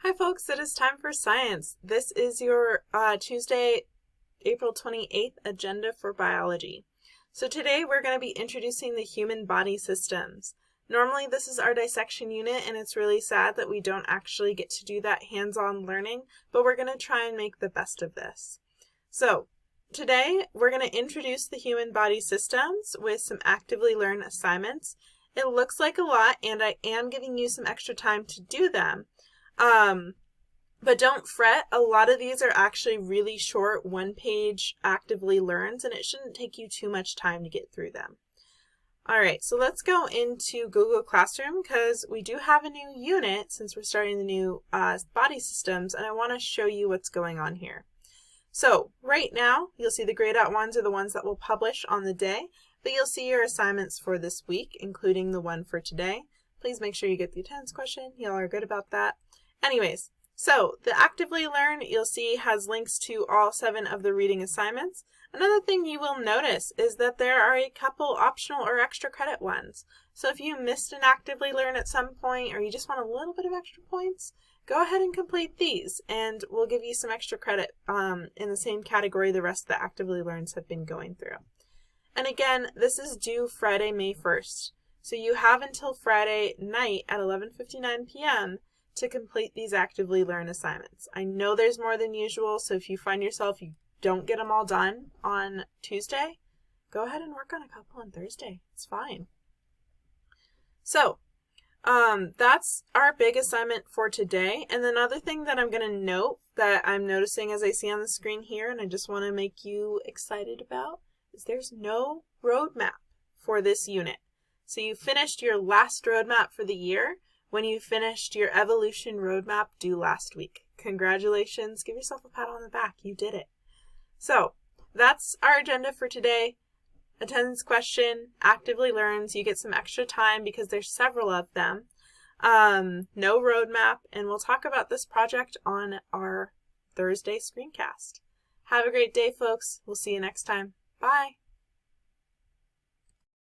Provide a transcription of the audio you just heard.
Hi folks, it is time for science. This is your Tuesday, April 28th agenda for biology. So today we're going to be introducing the human body systems. Normally this is our dissection unit and it's really sad that we don't actually get to do that hands-on learning, but we're going to try and make the best of this. So today we're going to introduce the human body systems with some actively learned assignments. It looks like a lot and I am giving you some extra time to do them. But don't fret, a lot of these are actually really short one-page actively learns and it shouldn't take you too much time to get through them. Alright, so let's go into Google Classroom because we do have a new unit since we're starting the new body systems and I want to show you what's going on here. So right now you'll see the grayed out ones are the ones that will publish on the day, but you'll see your assignments for this week, including the one for today. Please make sure you get the attendance question. Y'all are good about that. Anyways, so the actively learn you'll see has links to all 7 of the reading assignments. Another thing you will notice is that there are a couple optional or extra credit ones. So if you missed an actively learn at some point or you just want a little bit of extra points, go ahead and complete these and we'll give you some extra credit in the same category the rest of the actively learns have been going through. And again, this is due Friday, May 1st. So you have until Friday night at 11:59 p.m. to complete these actively learn assignments. I know there's more than usual, so if you find yourself you don't get them all done on Tuesday, go ahead and work on a couple on Thursday. It's fine. So, that's our big assignment for today. And another thing that I'm going to note that I'm noticing as I see on the screen here, and I just want to make you excited about, is there's no roadmap for this unit. So you finished your last roadmap for the year when you finished your evolution roadmap due last week. Congratulations. Give yourself a pat on the back. You did it. So that's our agenda for today. Attendance question, actively learns. You get some extra time because there's several of them. No roadmap, and we'll talk about this project on our Thursday screencast. Have a great day, folks. We'll see you next time. Bye.